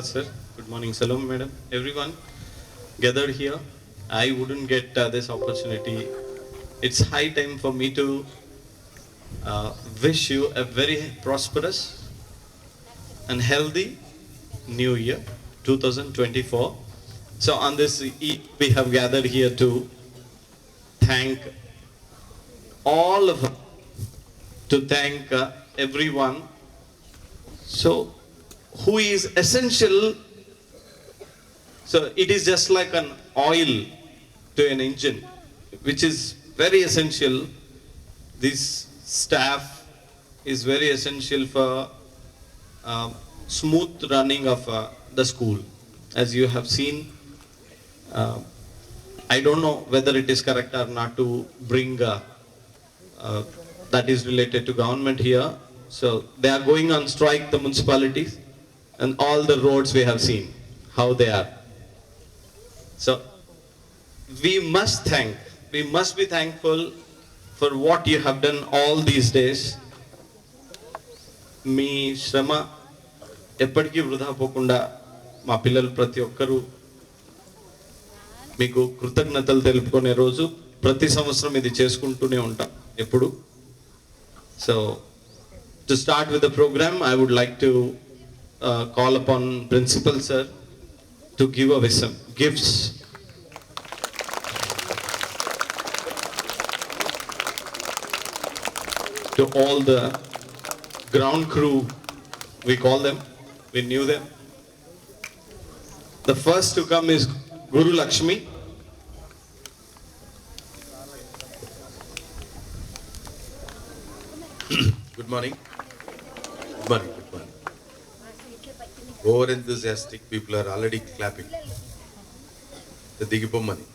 Sir, good morning. Salam, madam. Everyone gathered here. I wouldn't get this opportunity. It's high time for me to wish you a very prosperous and healthy new year 2024. So, on this we have gathered here to thank all of us, to thank everyone. So, who is essential. So it is just like an oil to an engine, which is very essential. This staff is very essential for smooth running of the school. As you have seen, uh, I don't know whether it is correct or not to bring that is related to government here. So they are going on strike, the municipalities, and all the roads we have seen how they are. So we must be thankful for what you have done all these days. మీ శ్రమ ఎప్పటికీ వృధా పోకుండా మా పిల్లలు ప్రతి ఒక్కరూ మీకు కృతజ్ఞతలు తెలుపుకునే రోజు ప్రతి సంవత్సరం ఇది చేసుకుంటూనే ఉంటాం ఎప్పుడు. So to start with the program I would like to call upon Principal Sir to give away some gifts. To all the ground crew, we call them, we knew them. The first to come is Guru Lakshmi. Good morning. Good morning. Good morning. Over enthusiastic people are already clapping. The దిగిపోమ్మని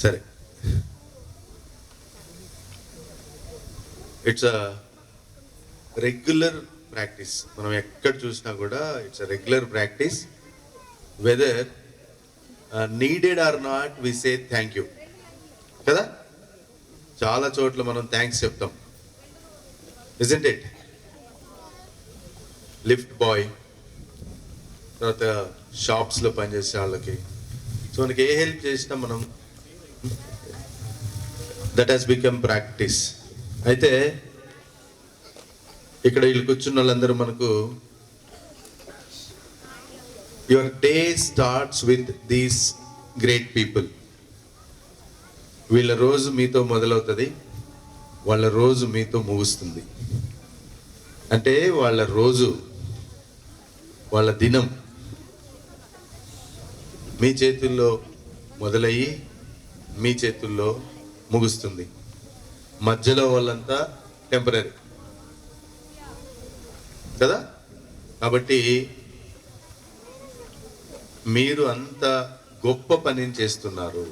సరే. It's a regular practice. మనం ఎక్కడ చూసినా కూడా it's a regular practice. Whether needed or not we say thank you కదా. చాలా చోట్ల మనం థ్యాంక్స్ చెప్తాం, ఇజంట్ ఇట్? లిఫ్ట్ బాయ్, తర్వాత షాప్స్లో పనిచేసే వాళ్ళకి, సో మనకి ఏ హెల్ప్ చేసినా మనం దట్ హ్యాస్ బికమ్ ప్రాక్టీస్. అయితే ఇక్కడ వీళ్ళు కూర్చున్న వాళ్ళందరూ మనకు your day starts with these great people. వీళ్ళ రోజు మీతో మొదలవుతుంది, వాళ్ళ రోజు మీతో ముగుస్తుంది. అంటే వాళ్ళ రోజు, వాళ్ళ దినం మీ చేతుల్లో మొదలయ్యి మీ చేతుల్లో ముగుస్తుంది. మధ్యలో వాళ్ళంతా టెంపరీ కదా. కాబట్టి మీరు అంత గొప్ప పనిని చేస్తున్నారు.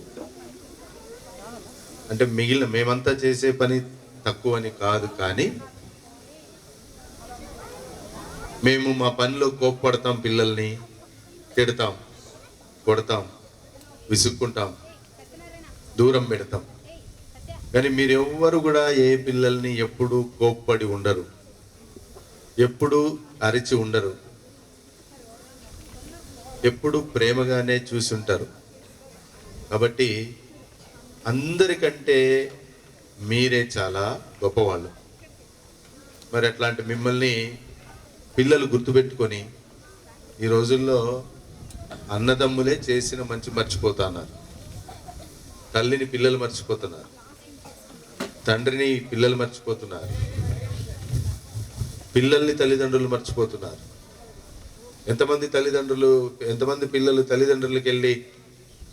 అంటే మిగిలిన మేమంతా చేసే పని తక్కువ అని కాదు, కానీ మేము మా పనిలో కోప్పడతాం, పిల్లల్ని తిడతాం, కొడతాం, విసుక్కుంటాం, దూరం పెడతాం. కానీ మీరు ఎవ్వరు కూడా ఏ పిల్లల్ని ఎప్పుడు కోప్పడి ఉండరు, ఎప్పుడు అరిచి ఉండరు, ఎప్పుడు ప్రేమగానే చూసి ఉంటారు. కాబట్టి అందరికంటే మీరే చాలా గొప్పవాళ్ళు. మరి అట్లాంటి మిమ్మల్ని పిల్లలు గుర్తుపెట్టుకొని ఈ రోజుల్లో అన్నదమ్ములే చేసిన మంచి మర్చిపోతున్నారు, తల్లిని పిల్లలు మర్చిపోతున్నారు, తండ్రిని పిల్లలు మర్చిపోతున్నారు, పిల్లల్ని తల్లిదండ్రులు మర్చిపోతున్నారు. ఎంతమంది పిల్లలు తల్లిదండ్రులకి వెళ్ళి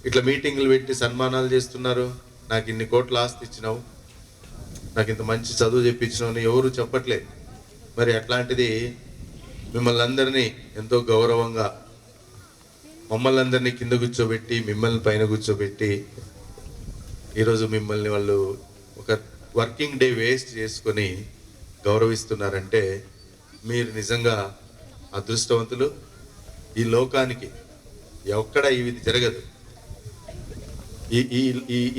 ఇట్లా మీటింగ్లు పెట్టి సన్మానాలు చేస్తున్నారు. నాకు ఇన్ని కోట్ల ఆస్తి ఇచ్చినావు, నాకు ఇంత మంచి చదువు చెప్పించినావు అని ఎవరు చెప్పట్లేదు. మరి అట్లాంటిది మిమ్మల్ని అందరినీ ఎంతో గౌరవంగా, మమ్మల్ని అందరినీ కింద కూర్చోబెట్టి మిమ్మల్ని పైన కూర్చోబెట్టి ఈరోజు మిమ్మల్ని వాళ్ళు ఒక వర్కింగ్ డే వేస్ట్ చేసుకొని గౌరవిస్తున్నారంటే మీరు నిజంగా అదృష్టవంతులు. ఈ లోకానికి ఎక్కడ ఇది జరగదు.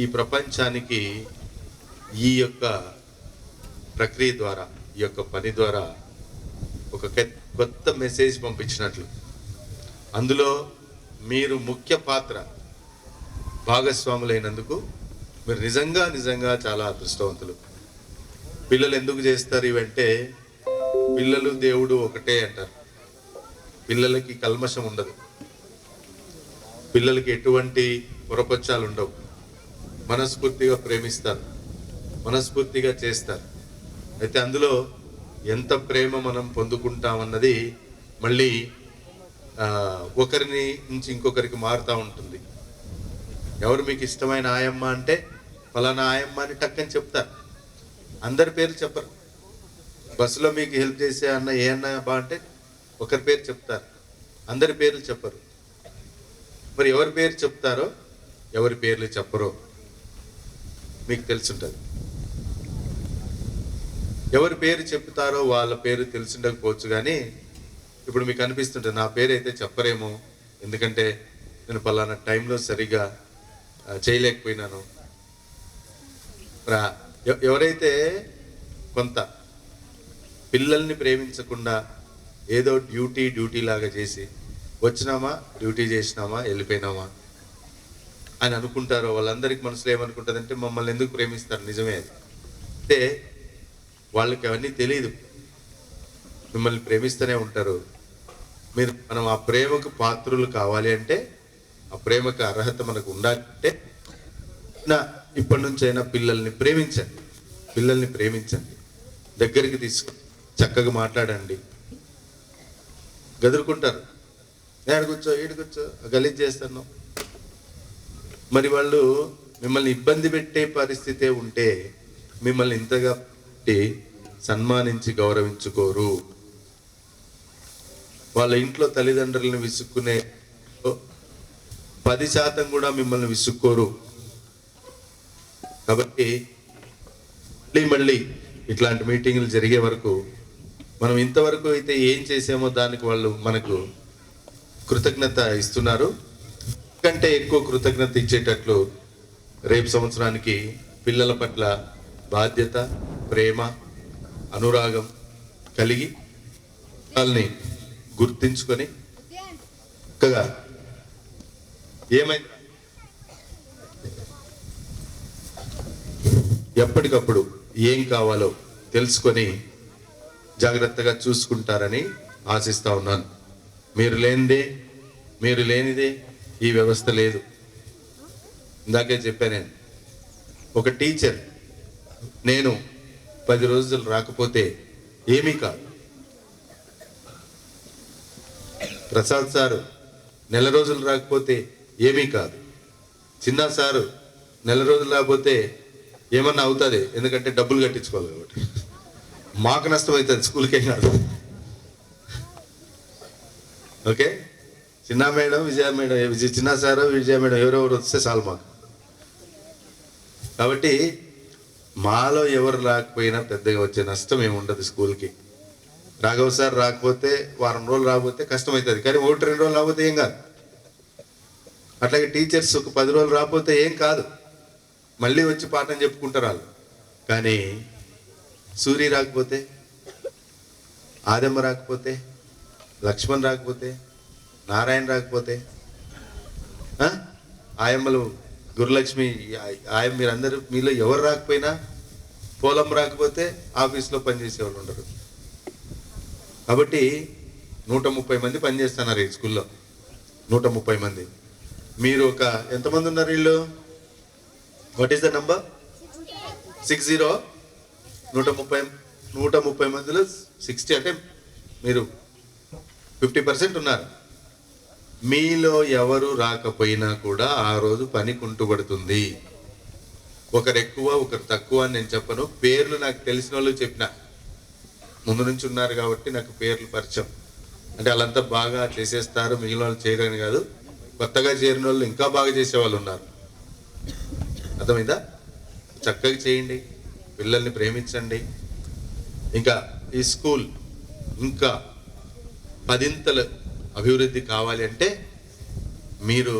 ఈ ప్రపంచానికి ఈ యొక్క ప్రక్రియ ద్వారా, ఈ యొక్క పని ద్వారా ఒక కొత్త మెసేజ్ పంపించినట్లు. అందులో మీరు ముఖ్య పాత్ర భాగస్వాములైనందుకు మీరు నిజంగా నిజంగా చాలా అదృష్టవంతులు. పిల్లలు ఎందుకు చేస్తారు ఇవంటే, పిల్లలు దేవుడు ఒకటే అంటారు. పిల్లలకి కల్మషం ఉండదు, పిల్లలకి ఎటువంటి పొరపచ్చాలు ఉండవు, మనస్ఫూర్తిగా ప్రేమిస్తారు, మనస్ఫూర్తిగా చేస్తారు. అయితే అందులో ఎంత ప్రేమ మనం పొందుకుంటామన్నది మళ్ళీ ఒకరిని నుంచి ఇంకొకరికి మారుతూ ఉంటుంది. ఎవరు మీకు ఇష్టమైన ఆయమ్మ అంటే ఫలానా ఆయమ్మ అని టక్కని చెప్తారు. అందరి పేర్లు చెప్పరు. బస్సులో మీకు హెల్ప్ చేసే అన్న ఏ అన్న బా అంటే ఒకరి పేరు చెప్తారు, అందరి పేర్లు చెప్పరు. మరి ఎవరి పేరు చెప్తారో ఎవరి పేర్లు చెప్పరో మీకు తెలుసుంటుంది. ఎవరి పేరు చెప్తారో వాళ్ళ పేరు తెలుసుండకపోవచ్చు, కానీ ఇప్పుడు మీకు అనిపిస్తుంటుంది నా పేరు అయితే చెప్పరేమో, ఎందుకంటే నేను పలానా టైంలో సరిగా చేయలేకపోయినాను. ఎవరైతే కొంత పిల్లల్ని ప్రేమించకుండా ఏదో డ్యూటీ లాగా చేసి వచ్చినామా డ్యూటీ చేసినామా వెళ్ళిపోయినామా అని అనుకుంటారో వాళ్ళందరికీ మనసులో ఏమనుకుంటుందంటే మమ్మల్ని ఎందుకు ప్రేమిస్తారు. నిజమే అది. అంటే వాళ్ళకి అవన్నీ తెలియదు. మిమ్మల్ని ప్రేమిస్తూనే ఉంటారు. మనం ఆ ప్రేమకు పాత్రులు కావాలి అంటే, ఆ ప్రేమకు అర్హత మనకు ఉండాలంటే ఇప్పటి నుంచి అయినా పిల్లల్ని ప్రేమించండి, దగ్గరికి తీసుకు చక్కగా మాట్లాడండి. గదురుకుంటారు, ఈడు కూర్చో గలీజ్ చేస్తాను. మరి వాళ్ళు మిమ్మల్ని ఇబ్బంది పెట్టే పరిస్థితే ఉంటే మిమ్మల్ని ఇంతగా సన్మానించి గౌరవించుకోరు. వాళ్ళ ఇంట్లో తల్లిదండ్రులను విసుక్కునే 10% కూడా మిమ్మల్ని విసుక్కోరు. కాబట్టి మళ్ళీ ఇట్లాంటి మీటింగులు జరిగే వరకు మనం ఇంతవరకు అయితే ఏం చేసామో దానికి వాళ్ళు మనకు కృతజ్ఞత ఇస్తున్నారు. కంటే ఎక్కువ కృతజ్ఞత ఇచ్చేటట్లు రేపు సంవత్సరానికి పిల్లల పట్ల బాధ్యత, ప్రేమ, అనురాగం కలిగి వాళ్ళని గుర్తించుకొని చక్కగా ఏమైంది ఎప్పటికప్పుడు ఏం కావాలో తెలుసుకొని జాగ్రత్తగా చూసుకుంటారని ఆశిస్తా ఉన్నాను. మీరు లేనిదే ఈ వ్యవస్థ లేదు. ఇందాకే చెప్పాను నేను, ఒక టీచర్ నేను 10 రోజులు రాకపోతే ఏమీ కాదు. ప్రసాద్ సారు నెల రోజులు రాకపోతే ఏమీ కాదు. చిన్న సారు నెల రోజులు రాకపోతే ఏమన్నా అవుతుంది, ఎందుకంటే డబ్బులు కట్టించుకోవాలి కాబట్టి. మాకు నష్టం అవుతుంది, స్కూల్కేం కాదు. ఓకే, చిన్న మేడం, విజయ మేడం, చిన్న సారు విజయ మేడం ఎవరెవరు వస్తే చాలు మాకు. కాబట్టి మాలో ఎవరు రాకపోయినా పెద్దగా వచ్చే నష్టం ఏమి ఉండదు స్కూల్కి. రాఘవ్ సార్ రాకపోతే, వారం రోజులు రాకపోతే కష్టమవుతుంది, కానీ 1-2 రోజులు రాకపోతే ఏం కాదు. అట్లాగే టీచర్స్ ఒక 10 రోజులు రాకపోతే ఏం కాదు, మళ్ళీ వచ్చి పాఠం చెప్పుకుంటారు వాళ్ళు. కానీ సూరి రాకపోతే, ఆదమ్మ రాకపోతే, లక్ష్మణ్ రాకపోతే, నారాయణ రాకపోతే, ఆయమ్మలు గురులక్ష్మి ఆయమ్మ, మీరందరూ మీలో ఎవరు రాకపోయినా, పోలం రాకపోతే ఆఫీస్లో పనిచేసేవాళ్ళు ఉండరు. కాబట్టి 130 మంది పనిచేస్తున్నారు ఈ స్కూల్లో. 130 మంది. మీరు ఒక ఎంతమంది ఉన్నారు వీళ్ళు? What is the number? 60. 130 మందిలో 60 అంటే మీరు 50% ఉన్నారు. మీలో ఎవరు రాకపోయినా కూడా ఆ రోజు పని కుంటుపడుతుంది. ఒకరు ఎక్కువ ఒకరు తక్కువ అని నేను చెప్పను. పేర్లు నాకు తెలిసిన వాళ్ళు చెప్పిన, ముందు నుంచి ఉన్నారు కాబట్టి నాకు పేర్లు పరిచయం. అంటే వాళ్ళంతా బాగా చేసేస్తారు, మిగిలిన వాళ్ళు చేయరని కాదు, కొత్తగా చేరిన వాళ్ళు ఇంకా బాగా చేసేవాళ్ళు ఉన్నారు. అర్థమైందా? చక్కగా చేయండి, పిల్లల్ని ప్రేమించండి. ఇంకా ఈ స్కూల్ ఇంకా 10ంతలు అభివృద్ధి కావాలి అంటే మీరు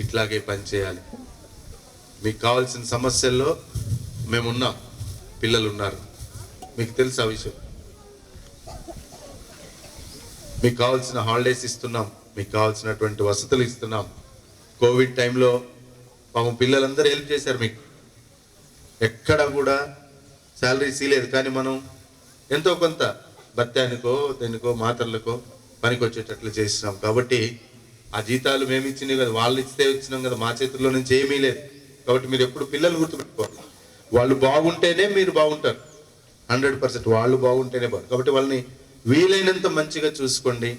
ఇట్లాగే పనిచేయాలి. మీకు కావాల్సిన సమస్యల్లో మేమున్నాం, పిల్లలు ఉన్నారు, మీకు తెలుసు ఆ విషయం. మీకు కావాల్సిన హాలిడేస్ ఇస్తున్నాం, మీకు కావాల్సినటువంటి వసతులు ఇస్తున్నాం. కోవిడ్ టైంలో పాపం పిల్లలందరూ హెల్ప్ చేశారు మీకు. ఎక్కడ కూడా శాలరీస్ లేదు, కానీ మనం ఎంతో కొంత భత్యానికో దేనికో మాత్రలకో పనికి వచ్చేటట్లు చేసినాం. కాబట్టి ఆ జీతాలు మేము ఇచ్చినవి కదా, వాళ్ళు ఇస్తే వచ్చినాం కదా, మా చేతుల్లో నుంచి ఏమీ లేదు. కాబట్టి మీరు ఎప్పుడు పిల్లలు గుర్తుపెట్టుకోవాలి. వాళ్ళు బాగుంటేనే మీరు బాగుంటారు. 100% వాళ్ళు బాగుంటేనే బాగుంటారు. కాబట్టి వాళ్ళని వీలైనంత మంచిగా చూసుకోండి.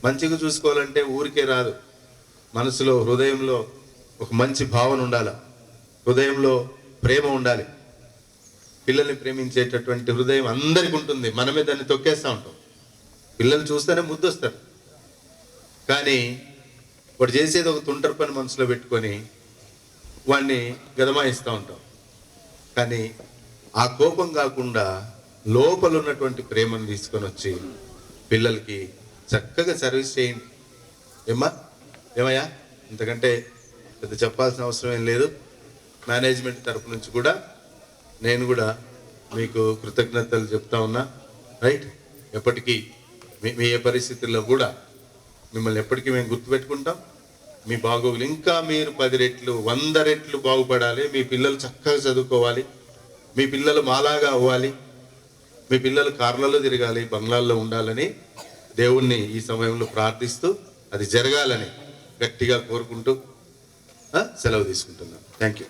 మంచిగా చూసుకోవాలంటే ఊరికే రాదు. మనసులో, హృదయంలో ఒక మంచి భావన ఉండాలి, హృదయంలో ప్రేమ ఉండాలి. పిల్లల్ని ప్రేమించేటటువంటి హృదయం అందరికి ఉంటుంది, మనమే దాన్ని తొక్కేస్తూ ఉంటాం. పిల్లలు చూస్తేనే ముద్దొస్తారు, కానీ వాడు చేసేది ఒక తుంటరి పని మనసులో పెట్టుకొని వాడిని గదమాయిస్తూ ఉంటాం. కానీ ఆ కోపం కాకుండా లోపల ఉన్నటువంటి ప్రేమను తీసుకొని వచ్చి పిల్లలకి చక్కగా సర్వీస్ చేయండి. ఏమయ్యా ఇంతకంటే పెద్ద చెప్పాల్సిన అవసరం ఏం లేదు. మేనేజ్మెంట్ తరపు నుంచి కూడా నేను కూడా మీకు కృతజ్ఞతలు చెప్తా ఉన్నా. రైట్, ఎప్పటికీ మీ ఏ పరిస్థితుల్లో కూడా మిమ్మల్ని ఎప్పటికీ మేము గుర్తుపెట్టుకుంటాం. మీ బాగోగులు ఇంకా మీరు 10 రెట్లు 100 రెట్లు బాగుపడాలి. మీ పిల్లలు చక్కగా చదువుకోవాలి, మీ పిల్లలు మాలాగా అవ్వాలి, మీ పిల్లలు కార్లలో తిరగాలి, బంగ్లాల్లో ఉండాలని దేవుణ్ణి ఈ సమయంలో ప్రార్థిస్తూ అది జరగాలని గట్టిగా కోరుకుంటూ సెలవు తీసుకుంటున్నాను. Thank you.